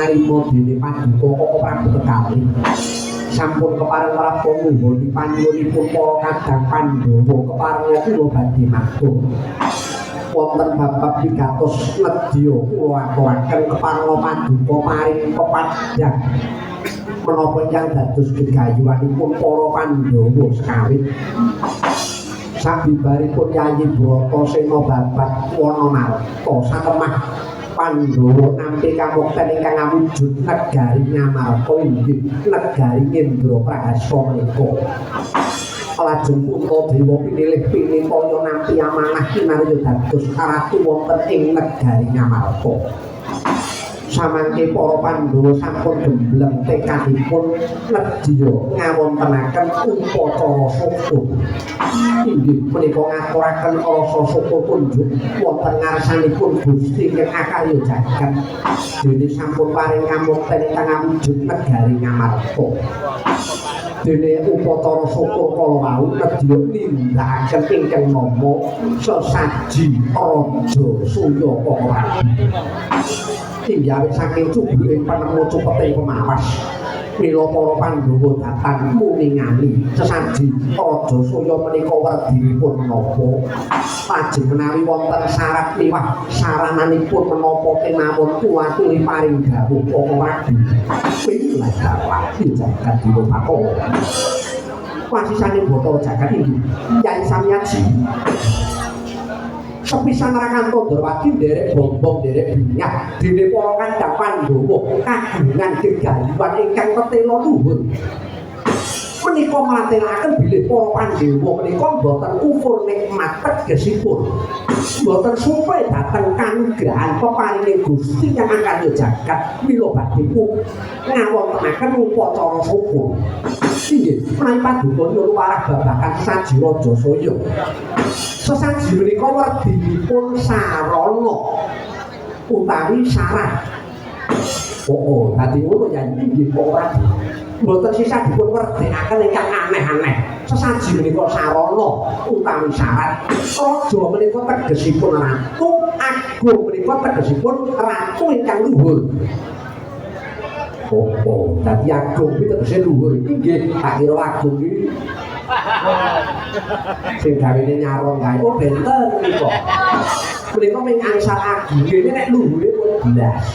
narima dene Paduka Koko Prabu Tekali. Sampun kepareng marang panguwuni panyuwunipun para kadang Pandhawa kepareng kula badhe matur. Wonten bab pigatos nedya kula aturaken kepareng Paduka paring pepadhang menapa ingkang dados gegayuhanipun para Pandhawa sekawit. Sabibaripun Yayi Bratasena babat wana marta satemah Pandhawa nampi kamukten ingkang awujud negari Ngamarta inggih negari Indraprahasta menika. Lajeng Puntadewa pinilih pinipaya nampi amanah kinarya dados ratu wonten ing negari Ngamarta. Samangke para Pandhawa sampun gembleng tekadipun nedya ngawontenaken upacara syukur. Inggih punika ngaturaken rasa syukur punjuk wonten ngarsanipun Gusti ingkang akarya jagat. Dene sampun paring kamukten ingkang awujud negari Ngamarta. Dene upacara syukur kala wau nedya nindakaken ingkang nama sesaji Raja Suyapara. Tinggal saking cubuking penemu cupeting pemawas mila para Pandhawa datang muningani sesaji Raja Surya menika werdinipun menapa lajeng menawi wonten syarat liwah sarananipun menapa kemawon kuwaturi paring dawuh para wadi pilih dakwah jagat dewa pakon wasisane Bathara Jagat inggih Kyai Samyaji sepisan Rakanto Drawati nderek bombong nderek binyak dene para kandhang Pandhawa kagungan gegayuhan ingkang ketela luhur menika mlatelaken bilih para Pandhawa menika boten kufur nikmat tegesipun boten supe dhateng kanugrahan peparinge Gusti Kang Akarya Jagat mila badhe ngawontenaken upacara syukur inggih menawi Paduka nyuwun warah babagan saji Raja Saya sesaji menika werdinipun sarana utawi syarat. Oh, dadi ngono ya inggih ora. Mboten sisah dipun werdekaken ingkang aneh-aneh. Sesaji menika sarana utawi syarat. Raja menika tegesipun ratu, agung menika tegesipun ratu ingkang luhur. Oh, dadi agung iki tegese luhur. Inggih, tak kira agung iki sing gawene nyarong kae oh benten menika menika ming angsal agung dene nek luhure pun blas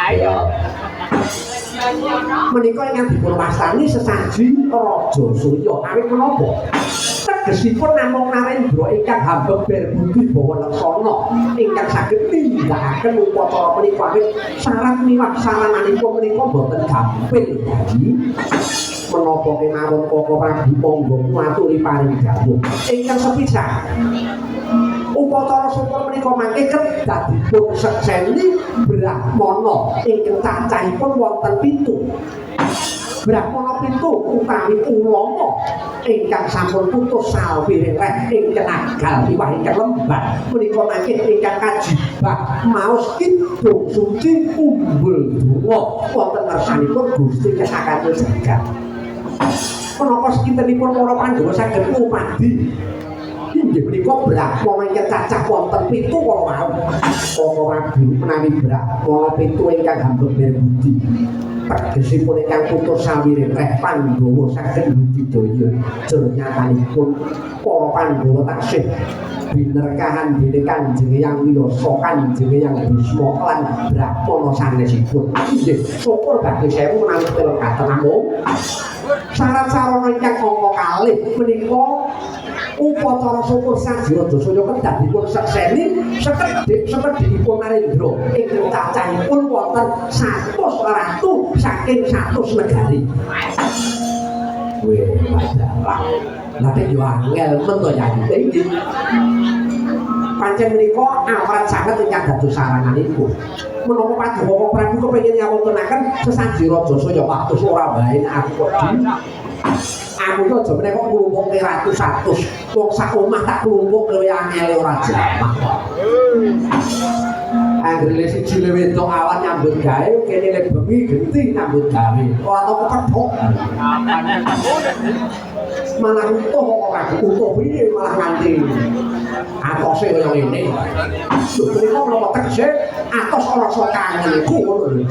ayo menika ingkang dipun wastani sesaji Raja Surya awit menapa tegesipun namung Narendra ingkang hambeber budi bawa laksana ingkang saged nindakaken upacara menika awit syarat miwah sarananipun menika boten gampil dadi menapa kemawon Koko Prabu monggo kuwaturi paring dawuh ingkang sepisan upacara syukur menika mangke kedadipun sekseni Brahmana ingkang cacahipun wonten 7 Brahmana 7 utawi ulama ingkang sampun putus sawiring reh ingkang agal liwah ingkang lembat menika mangke ingkang kajibah maos kidung suci umbul donga wonten ngarsanipun Gusti Kang Akarya Jagat. Menapa sekintenipun para Pandhawa saged ngupadi inggih menika Brahmana ingkang cacah wonten 7 kala wau. Koko Prabu menawi Brahmana 7 ingkang hambeber budi. Tegesipun ingkang putus sawiring reh Pandhawa saged budidaya jernyatanipun para Pandhawa taksih binerkahan dene Kanjeng Hyang Wiyasa Kanjeng Hyang Bisma lan Brahmana sanesipun. Inggih, syukur badhe sewu menawi telekaten namung syarat sarana ingkang angka kalih menika upacara syukur saji Raja Saya kedadipun sekseni sekedhikipun Narendra ingkang cacahipun wonten 100 ratu saking 100 negari. Weh, masalah. Nek yo angel men to ya iki. Pancen menika awrat sanget ingkang dados saranganipun. Menapa Paduka Prabu kepengin ngawontenaken sesaji Raja Saya waktu ora bae aku kok aku kok aja menika nglumpuk ratus-ratus wong sak omah tak klumpuk luwih angel ora jamak. Anggere siji wedok awan nyambut gawe kene lek bengi genti nyambut gawe ora tau kepethuk. malah utuh ora utuh piye malah nganti atose kaya ngene lho menika menapa tegese atos rasa kangen iku ngono lho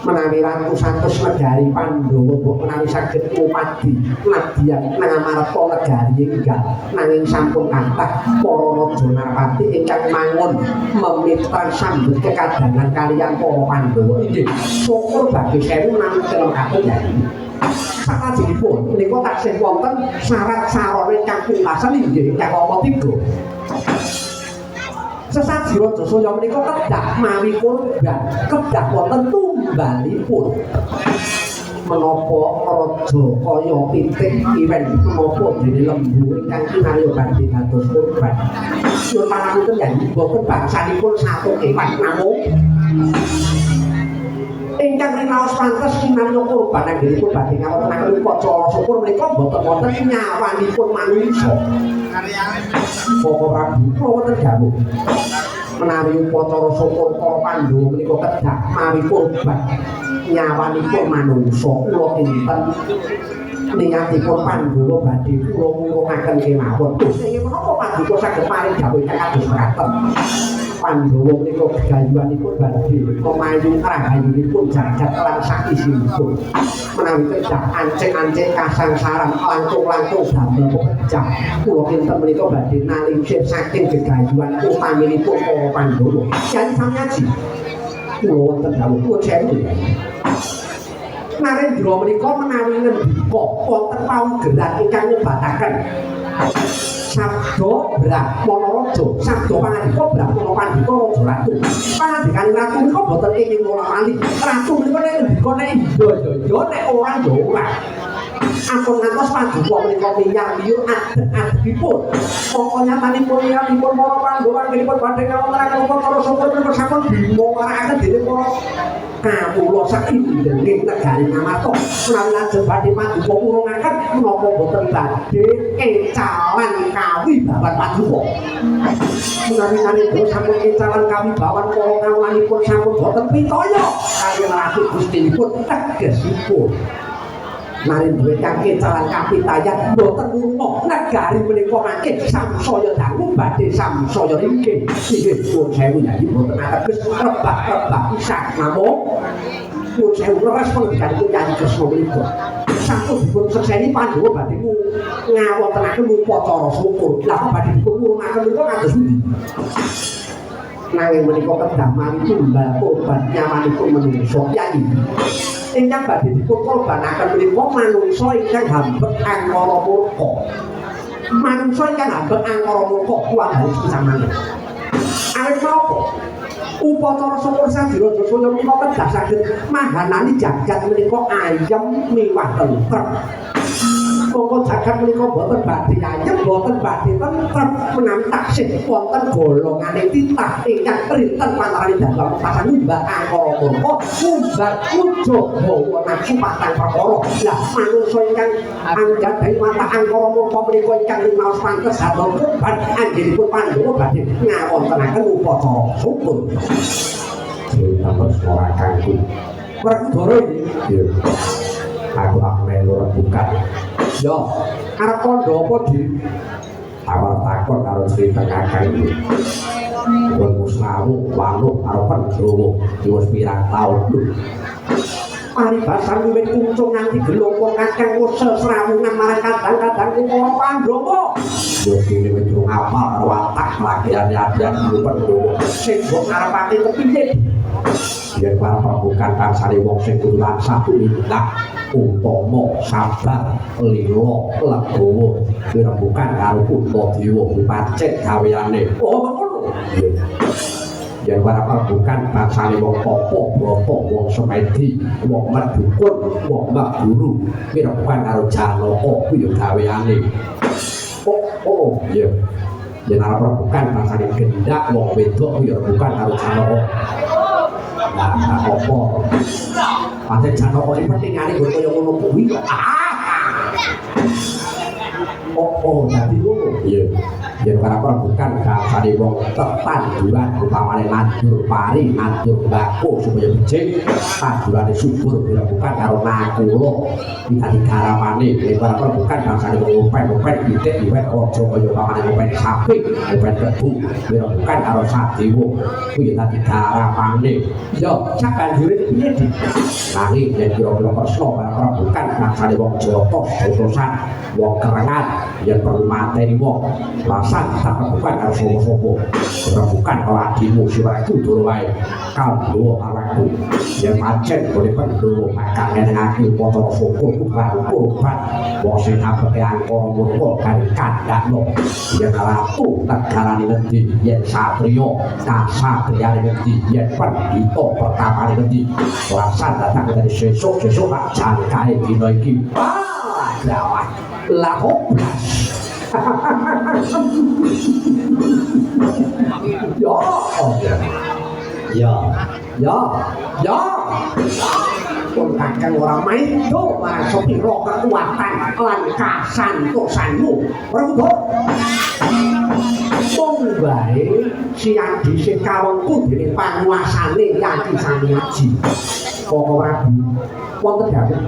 menawi Ratu Santos negari Pandhawa mbok menawi saged umadi nadyan nang amarta negari enggal nanging sampun kathah para raja Narpati ingkang mangun memitrang sambut kekadangan kaliyan para Pandhawa inggih syukur bagi sewu namung kelem kadang salajengipun menika taksih wonten syarat sarana ingkang pungkasan inggih ingkang apa 3 sesaji Raja Saya menika kedah mawi korban kedah wonten tumbalipun menapa raja kaya pitik iwen menapa dene lembu ingkang kinarya badhe dados korban yen pangapunten ya boten bangsanipun satu kewan namung ingkang rinaos pantes kinarya korban anggenipun badhe ngawontenaken upacara syukur menika boten wonten nyawanipun manungsa Bapak Prabu wonten dawuh menawi upacara syukur para Pandhawa menika kedah mawi korban nyawanipun manungsa kula kinten niatipun Pandhawa badhe kula ngurungaken kemawon nggih menapa Pandhawa saged paring dawuh ingkang kados mekaten Pandhawa menika gegayuhanipun badhe memayu rahayunipun jagat lan sakisinipun menawi kedah ancik-ancik kasangsaran langkung-langkung damel pekejah kula kinten menika badhe nalingsir saking gegayuhan utaminipun para Pandhawa yen samyaji kula wonten dawuh nuwun sewu Narendra menika menawi ngendika wonten paugeran ingkang nyebataken Sabda Brahmana Raja, sabda pangandika Brahmana Pandhita Raja Ratu. Pangandikane ratu menika boten kenging ora malih. Ratu menika nek ndika nek iya nek ora ya ora. Ampun ngantos Pandhawa menika minyang liur adeg-adegipun. Mongko nyatanipun liyanipun para Pandhawa anggenipun badhe ngawontenaken upacara syukur menika sampun dimarakaken dening para kawula saindenging negari Ngamarta menawi lajeng badhe Pandhawa urungaken menapa boten badhe kecalan kawibawan Pandhawa menawi Narendra sampun kecalan kawibawan para kawulanipun sampun boten pitaya kaliyan ratu gustinipun tegesipun Narendra kang kecalan kapitayan boten ngrungu negari menika mangke samsaya dangu badhe samsaya ringkih inggih nuwun sewu nyanyi boten ateges rebah-rebah pisan namung nuwun sewu leres panjenenganipun Nyanyi Kresna menika sampun dipun sekseni Pandhawa badhe ngawontenaken upacara syukur lha badhe dipun urungaken menika kados pundi nanging menika kedah mawi tumbal korban nyawanipun manungsa yayi ingkang badhe dipun korbanaken menika manungsa ingkang hambet angkara murka manungsa ingkang hambet angkara murka kuwabari pisan maneh awit menapa upacara syukur Raja Saya menika kedah saged mahanani jagat menika ayem miwah tentrem mongko jagat menika boten badhe ayem boten badhe tentrem menawi taksih wonten golongane titah ingkang printen pantaran dalam pasan mbak angkara murka mumbar ujug hawa nafsu patang perkara lah manungsa ingkang anggadhahi mata angkara murka menika ingkang rinaos pantes hadal korban anggenipun Pandhawa badhe ngawontenaken upacara syukur Tambah ora kanggo Werkudara iki aku melu rembukan yo arep kandha apa di awal takon karo cerita kakang iki pun musnawu waluh karo Pandhawa wis pirang taun lho paribasan wiwit kuncung nganti gelongkong kakang wusel srawungan marang kadang-kadang para Pandhawa yo dene wis durung apal karo watak lakiane adan Pandhawa sing mbok ngarepake kepiye yen para pembukaan bangsane wong sing kudu lansah tumindak umpama sabar lila legowo dirembukan karo Puntadewa pancet gaweane oh ngono yen para pembukaan bangsane wong apa brata wong semedi wong medhukun wong mbah guru dirembukan karo Janaka kuwi gaweane oh iya yen para pembukaan bangsane gendak wong wedok kuwi dirembukan karo Janaka nah apa pancen Janaka iki pentingane kok kaya ngono kuwi oh dadi ngono iya yen para bukan dasane wong tetanduran upamane nandur pari nandur bako supaya becik tandurane subur bukan karo nakula dadi garamane yen para bukan dasane wong open titik iwet aja kaya upamane open sapi open kebu bukan karo sadewa kuwi dadi garamane yo cak banjure piye di nanging yen kira-kira kresna para bukan dasane wong jotos jotosan wong kerengan yen perlu mateni wong rasan tak bukan harus sopo-sopo bukan ladimu sira iku dulu wae kanggo awakku yen pancen boleh pendulu maka ngenengake potong syukur bukan kurban wong sing apike angkara murka kan kandhakno yen ratu negarane ngendi yen satriya kasatriyane ngendi yen pendhita pertapane ngendi rasan datang dari sesuk-sesuk tak jangkae dina iki gawat lah hoplas ya pun kakang orang main do marang sepiro kekuatan lan kasantosanmu mergo wong bae siang dhisik kawengku dening panguasane Yati Samiaji Koko Prabu wonten dawuh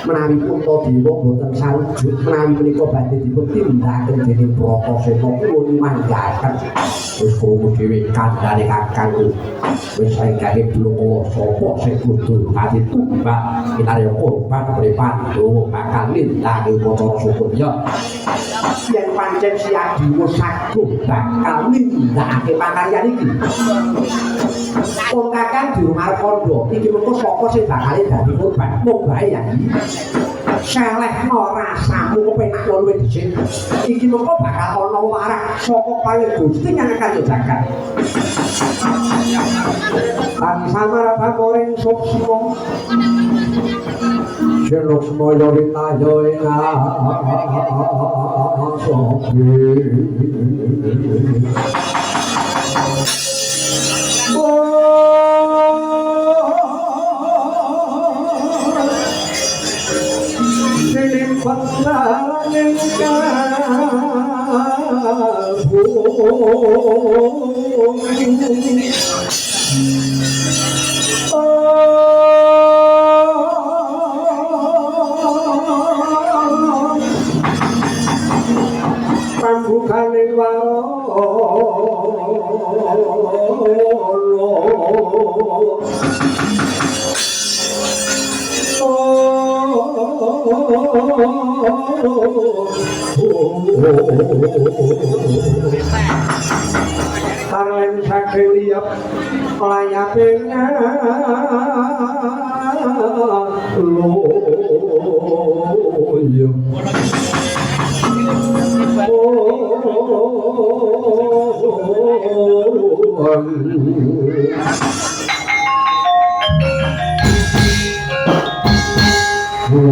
menawi Punta Dewa boten sarujuk menawi menika badhe dipun tindakaken dening Bratasena kula manggaken wis krungu dhewe kandhane kakang wis saenggae bloko sapa sing kudu ati tumbak kinarya korban pripando bakal nindakake upacara syukur ya yen pancen si Adiwa saguh bakal nindakake pakaryan iki wong kakang Durmarkanda iki mengko sapa sing bakal dadi korban mung bae ya selehno rasamu kepenak luwih dhisik iki mengko bakal ana warak saka paling Gusti Nyangkan Jagat lan samara pamoring suksma Shenok semoyo witayo ing sopi Sining pantaning pambukaning Karen saking liap layaping loyo